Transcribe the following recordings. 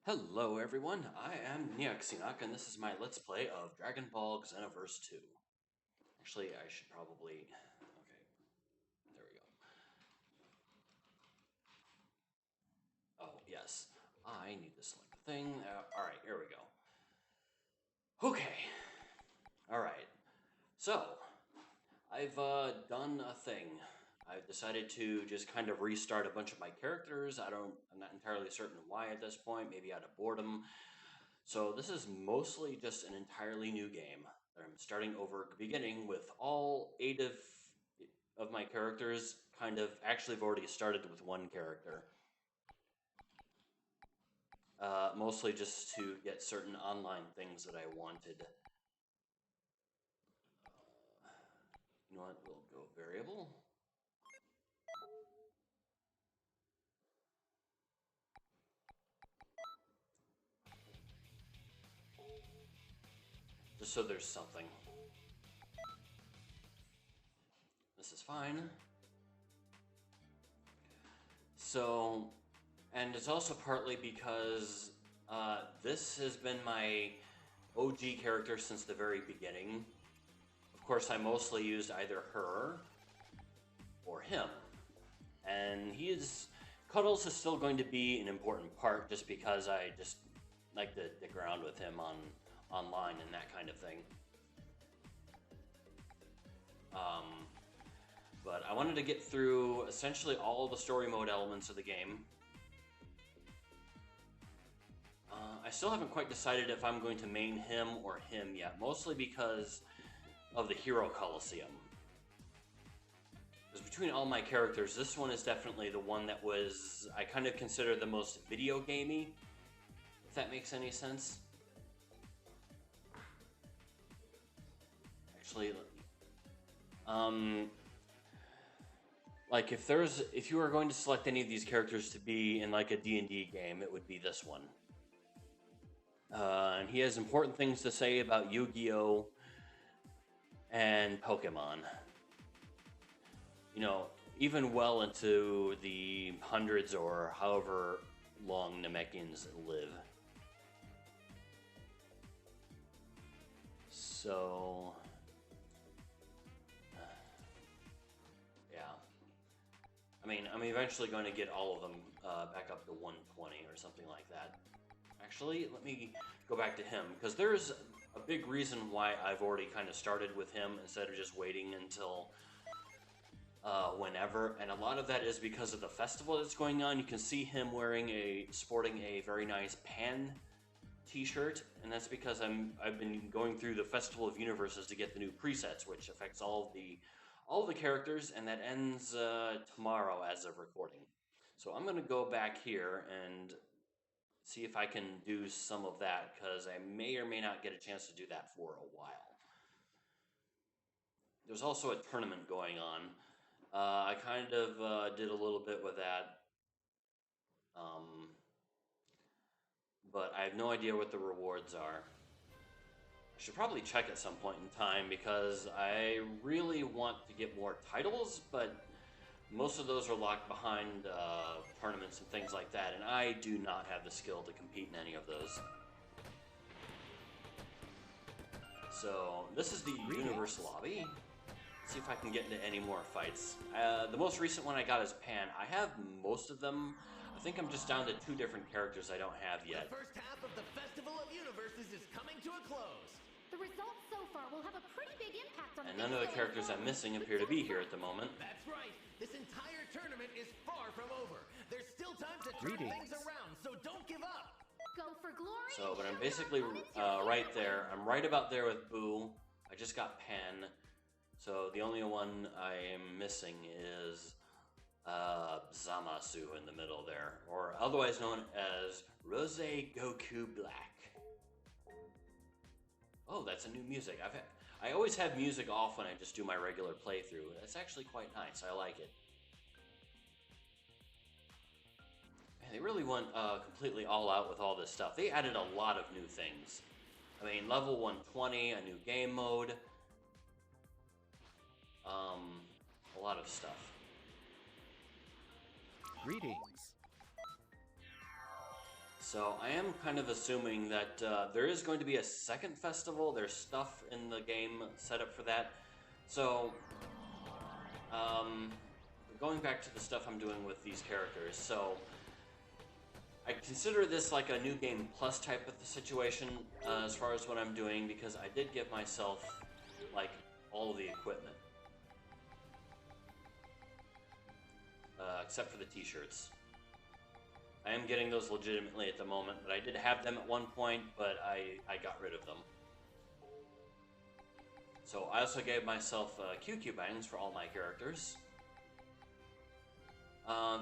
Hello everyone, I am Xenoverse, and this is my Let's Play of Dragon Ball Xenoverse 2. Actually, I should probably... Okay, there we go. Oh, yes. I need to select the thing. Alright, here we go. Okay. Alright. So, I've done a thing. I've decided to just kind of restart a bunch of my characters. I'm not entirely certain why at this point, maybe out of boredom. So this is mostly just an entirely new game that I'm starting over, beginning with all 8 of my characters. Actually, I've already started with one character. Mostly just to get certain online things that I wanted. You know what? We'll go variable. Just so there's something. This is fine. So, and it's also partly because this has been my OG character since the very beginning. Of course, I mostly used either her or him. And Cuddles is still going to be an important part just because I just like to dick around with him online and that kind of thing. But I wanted to get through essentially all of the story mode elements of the game. I still haven't quite decided if I'm going to main him or him yet, mostly because of the Hero Coliseum. Because between all my characters, this one is definitely the one that I kind of consider the most video gamey, if that makes any sense. Actually, like if you were going to select any of these characters to be in like a D&D game, it would be this one. And he has important things to say about Yu-Gi-Oh! And Pokemon. You know, even well into the hundreds or however long Namekians live. So... yeah. I mean, I'm eventually going to get all of them back up to 120 or something like that. Actually, let me go back to him, because there's a big reason why I've already kind of started with him instead of just waiting until whenever, and a lot of that is because of the festival that's going on. You can see him sporting a very nice Pan t-shirt, and that's because I've been going through the Festival of Universes to get the new presets, which affects all of the characters, and that ends tomorrow as of recording. So I'm going to go back here and see if I can do some of that, because I may or may not get a chance to do that for a while. There's also a tournament going on. I kind of did a little bit with that. But I have no idea what the rewards are. I should probably check at some point in time, because I really want to get more titles, but most of those are locked behind tournaments and things like that, and I do not have the skill to compete in any of those. So, this is the Universe lobby. Let's see if I can get into any more fights. The most recent one I got is Pan. I have most of them. I think I'm just down to 2 different characters I don't have yet. The first half of the Festival of Universes is coming to a close. The results so far will have a pretty big impact on And none of the characters I'm missing appear to be here at the moment. That's right. This entire tournament is far from over. There's still time to turn things around, so don't give up. Go for glory. So, but I'm basically right there. I'm right about there with Boo. I just got Pan. So the only one I am missing is Zamasu in the middle there, or otherwise known as Rose Goku Black. Oh, that's a new music. I always have music off when I just do my regular playthrough. That's actually quite nice. I like it. Man, they really went completely all out with all this stuff. They added a lot of new things. I mean, level 120, a new game mode. A lot of stuff. Greetings. So I am kind of assuming that there is going to be a second festival. There's stuff in the game set up for that. So, going back to the stuff I'm doing with these characters. So, I consider this like a new game plus type of the situation as far as what I'm doing, because I did give myself like all of the equipment. Except for the t-shirts. I am getting those legitimately at the moment, but I did have them at one point, but I got rid of them. So I also gave myself QQ bangs for all my characters.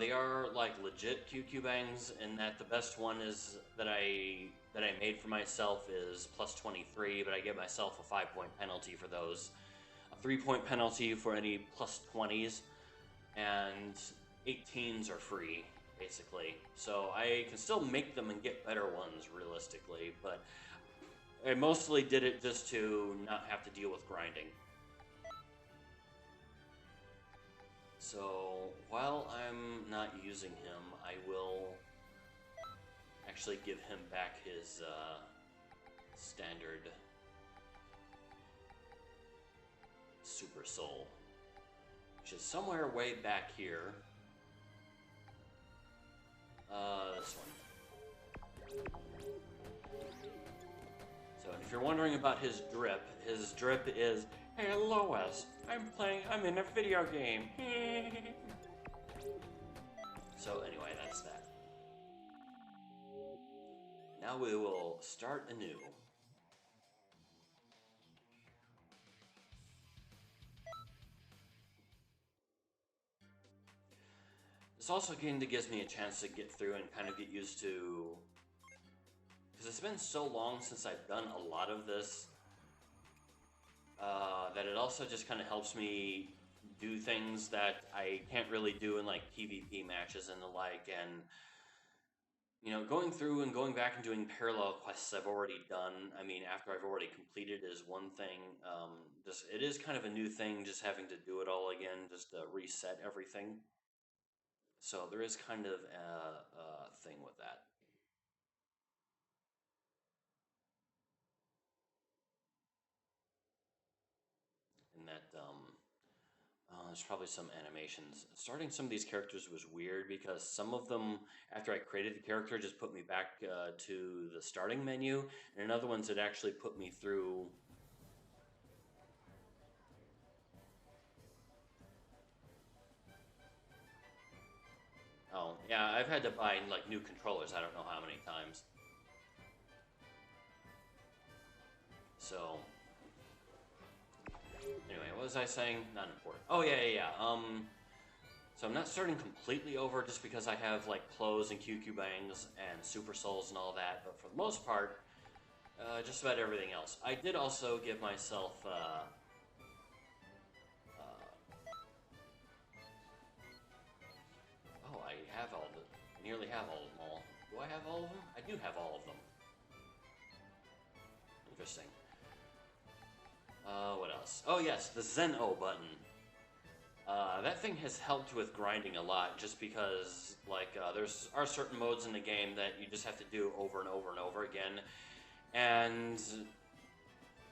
They are like legit QQ bangs, in that the best one is that I made for myself is plus 23, but I give myself a 5-point penalty for those, a 3-point penalty for any plus 20s, and 18s are free, basically. So I can still make them and get better ones, realistically, but I mostly did it just to not have to deal with grinding. So while I'm not using him, I will actually give him back his standard Super Soul, which is somewhere way back here. This one. So if you're wondering about his drip is, "Hey Lois, I'm in a video game." So anyway, that's that. Now we will start anew. This also kind of gives me a chance to get through and kind of get used to, because it's been so long since I've done a lot of this, that it also just kind of helps me do things that I can't really do in like PvP matches and the like, and you know, going through and going back and doing parallel quests I've already done, I mean, after I've already completed, is one thing. It is kind of a new thing, just having to do it all again, just to reset everything. So there is kind of a thing with that. And that, there's probably some animations. Starting some of these characters was weird, because some of them, after I created the character, just put me back to the starting menu, and in other ones it actually put me through... Oh, yeah, I've had to buy like new controllers, I don't know how many times. So... Anyway, what was I saying? Not important. Oh, yeah. So I'm not starting completely over just because I have, like, clothes and QQ bangs and super souls and all that, but for the most part, just about everything else. I did also give myself, I have all the... I nearly have all of them all. Do I have all of them? I do have all of them. Interesting. What else? Oh yes, the Xeno button. That thing has helped with grinding a lot, just because, like, there are certain modes in the game that you just have to do over and over and over again, and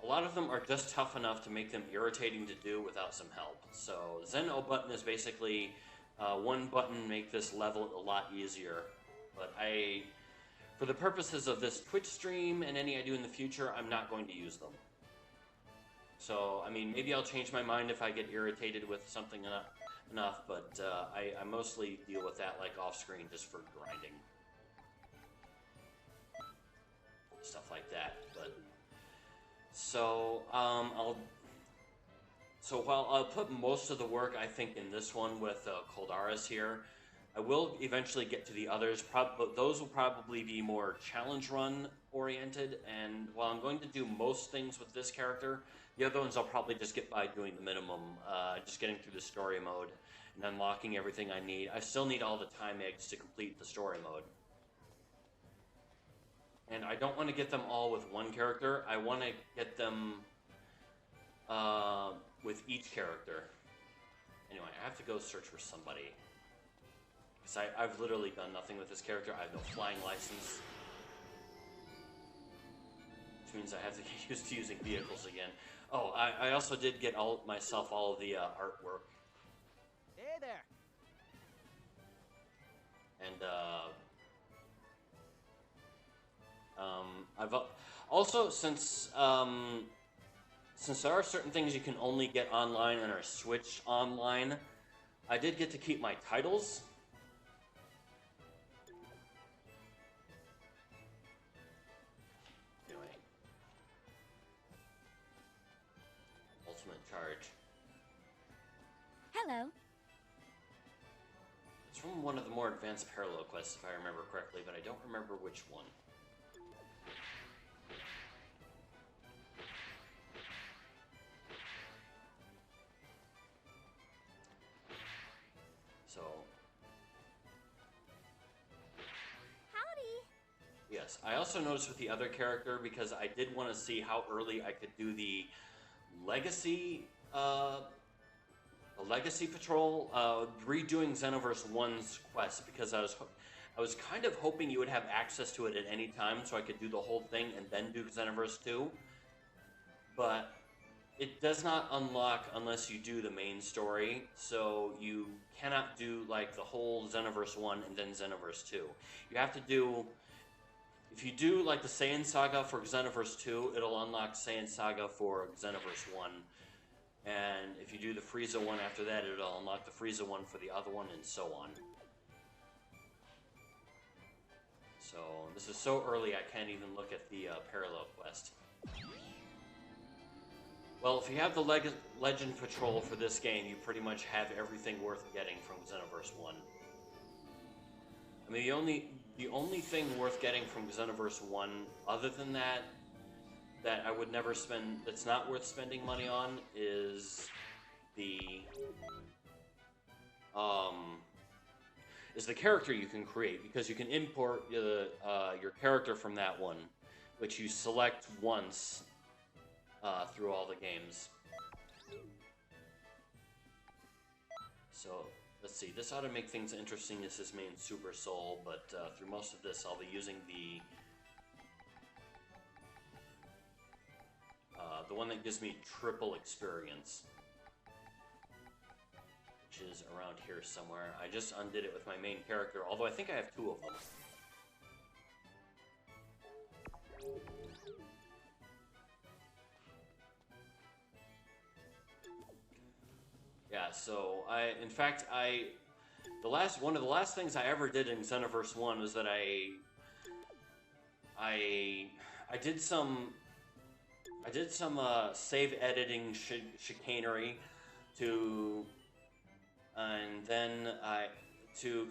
a lot of them are just tough enough to make them irritating to do without some help. So the Xeno button is basically one button make this level a lot easier, but for the purposes of this Twitch stream and any I do in the future, I'm not going to use them. So, I mean, maybe I'll change my mind if I get irritated with something enough, but I mostly deal with that, like, off-screen just for grinding. Stuff like that, but... So, while I'll put most of the work, I think, in this one with Coldarus here, I will eventually get to the others. Those will probably be more challenge run oriented, and while I'm going to do most things with this character, the other ones I'll probably just get by doing the minimum, just getting through the story mode and unlocking everything I need. I still need all the time eggs to complete the story mode. And I don't want to get them all with one character. I want to get them with each character. Anyway, I have to go search for somebody. Because I've literally done nothing with this character. I have no flying license. which means I have to get used to using vehicles again. Oh, I also did get myself all of the artwork. Hey there. And I've also since there are certain things you can only get online and are switched online, I did get to keep my titles. Anyway, ultimate charge. Hello. It's from one of the more advanced parallel quests, if I remember correctly, but I don't remember which one. So, Howdy. yes, I also noticed with the other character, because I did want to see how early I could do the legacy patrol, redoing Xenoverse 1's quest, because I was kind of hoping you would have access to it at any time, so I could do the whole thing and then do Xenoverse 2. But it does not unlock unless you do the main story, so you cannot do like the whole Xenoverse 1 and then Xenoverse 2. You have to do, if you do like the Saiyan Saga for Xenoverse 2, it'll unlock Saiyan Saga for Xenoverse 1. And if you do the Frieza one after that, it'll unlock the Frieza one for the other one, and so on. So, this is so early I can't even look at the parallel quest. Well, if you have the Legend Patrol for this game, you pretty much have everything worth getting from Xenoverse 1. I mean, the only thing worth getting from Xenoverse 1, other than that I would never spend, that's not worth spending money on, is the character you can create, because you can import your character from that one, which you select once through all the games. So, let's see, this ought to make things interesting. This is main Super Soul, but through most of this I'll be using the one that gives me triple experience, which is around here somewhere. I just undid it with my main character, although I think I have two of them. Yeah, so one of the last things I ever did in Xenoverse 1 was that I did some save editing chicanery to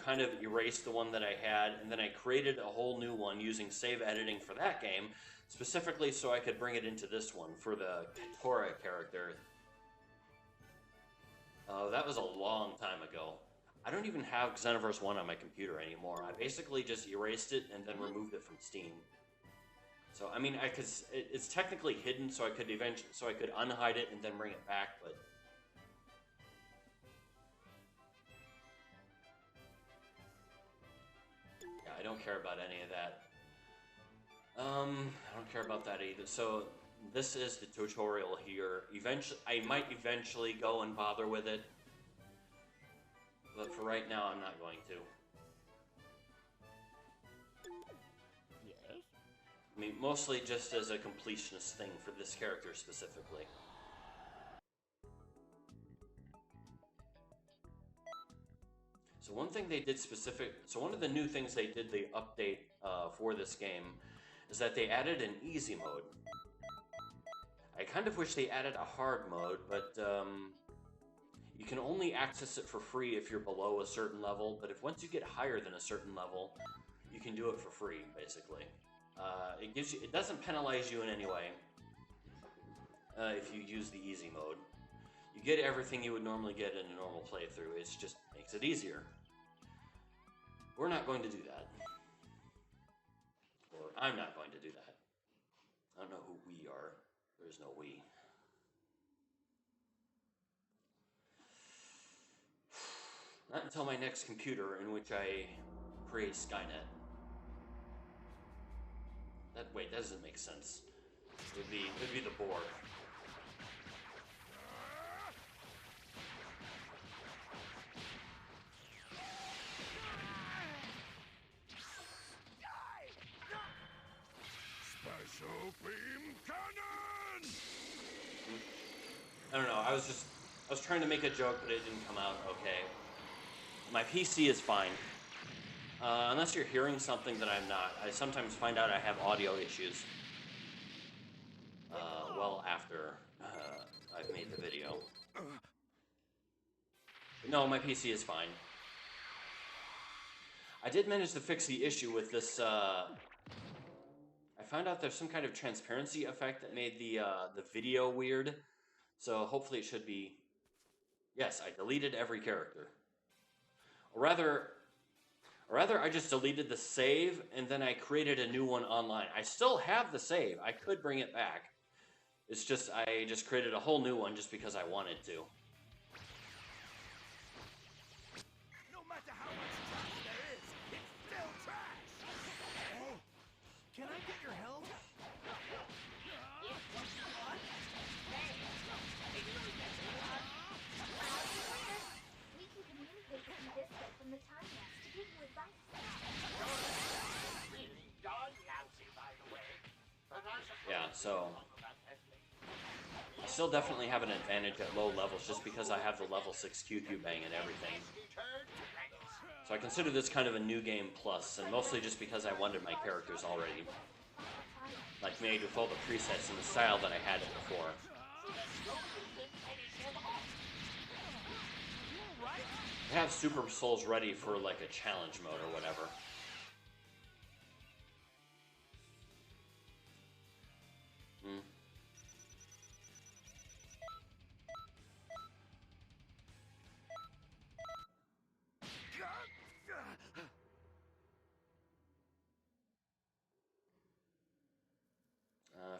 kind of erase the one that I had, and then I created a whole new one using save editing for that game, specifically so I could bring it into this one for the Katora character. That was a long time ago. I don't even have Xenoverse 1 on my computer anymore. I basically just erased it and then removed it from Steam. So I mean, it's technically hidden, so I could unhide it and then bring it back, but yeah, I don't care about any of that. I don't care about that either. So this is the tutorial here. I might eventually go and bother with it, but for right now, I'm not going to. I mean, mostly just as a completionist thing for this character specifically. So one of the new things they did, the update for this game, is that they added an easy mode. I kind of wish they added a hard mode, but you can only access it for free if you're below a certain level, but once you get higher than a certain level, you can do it for free, basically. It doesn't penalize you in any way if you use the easy mode. You get everything you would normally get in a normal playthrough. It just makes it easier. We're not going to do that. Or I'm not going to do that. I don't know who we are. There's no we. Not until my next computer in which I create Skynet. That doesn't make sense. It'd be the board. Special beam cannon! I don't know. I was trying to make a joke, but it didn't come out okay. My PC is fine. Unless you're hearing something that I'm not. I sometimes find out I have audio issues. Well after I've made the video. No, my PC is fine. I did manage to fix the issue with this, I found out there's some kind of transparency effect that made the video weird. So hopefully it should be... Yes, I deleted every character. Or rather, I just deleted the save, and then I created a new one online. I still have the save. I could bring it back. It's just, I just created a whole new one just because I wanted to. No matter how much trash there is, it's still trash! Hey, can I get your help? We can communicate with you this way from the time nest to give you advice. Yeah, so... I still definitely have an advantage at low levels just because I have the level 6 QQ bang and everything. So I consider this kind of a new game plus, and mostly just because I wanted my characters already. Like made with all the presets and the style that I had it before. I have Super Souls ready for like a challenge mode or whatever.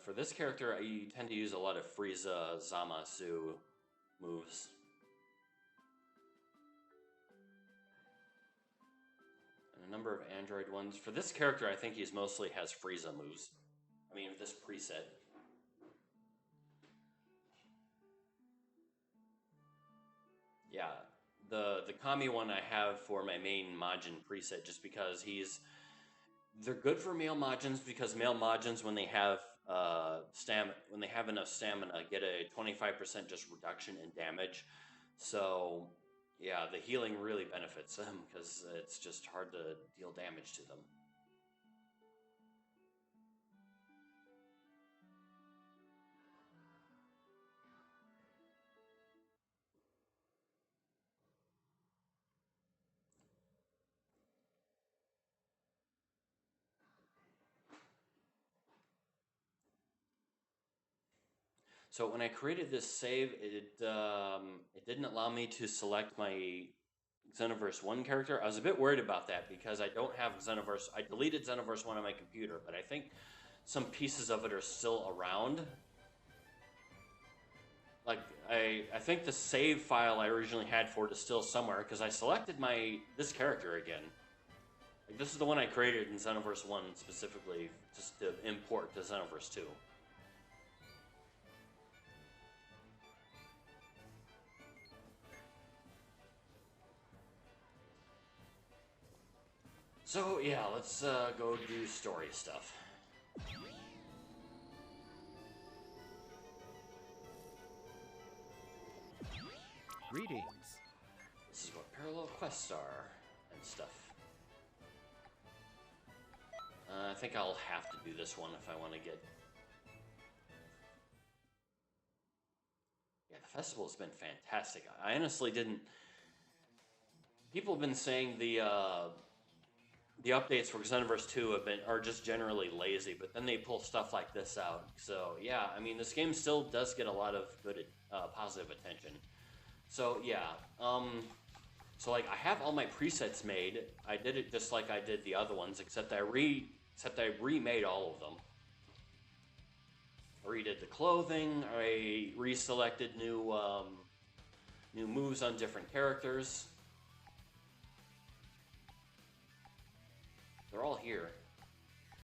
For this character, I tend to use a lot of Frieza, Zamasu moves. And a number of Android ones. For this character, I think he's mostly has Frieza moves. I mean, this preset. Yeah, the Kami one I have for my main Majin preset just because they're good for male Majins because male Majins when they have when they have enough stamina get a 25% just reduction in damage. So yeah, the healing really benefits them because it's just hard to deal damage to them. So when I created this save, it didn't allow me to select my Xenoverse 1 character. I was a bit worried about that because I don't have Xenoverse. I deleted Xenoverse 1 on my computer, but I think some pieces of it are still around. Like, I think the save file I originally had for it is still somewhere because I selected this character again. Like, this is the one I created in Xenoverse 1 specifically just to import to Xenoverse 2. So yeah, let's go do story stuff. Greetings. This is what parallel quests are and stuff. I think I'll have to do this one if I want to get... Yeah, the festival's been fantastic. I honestly didn't... People have been saying the updates for Xenoverse 2 are just generally lazy, but then they pull stuff like this out. So yeah, I mean, this game still does get a lot of good, positive attention. So yeah, so like I have all my presets made. I did it just like I did the other ones, except I remade all of them. I redid the clothing. I reselected new moves on different characters. They're all here.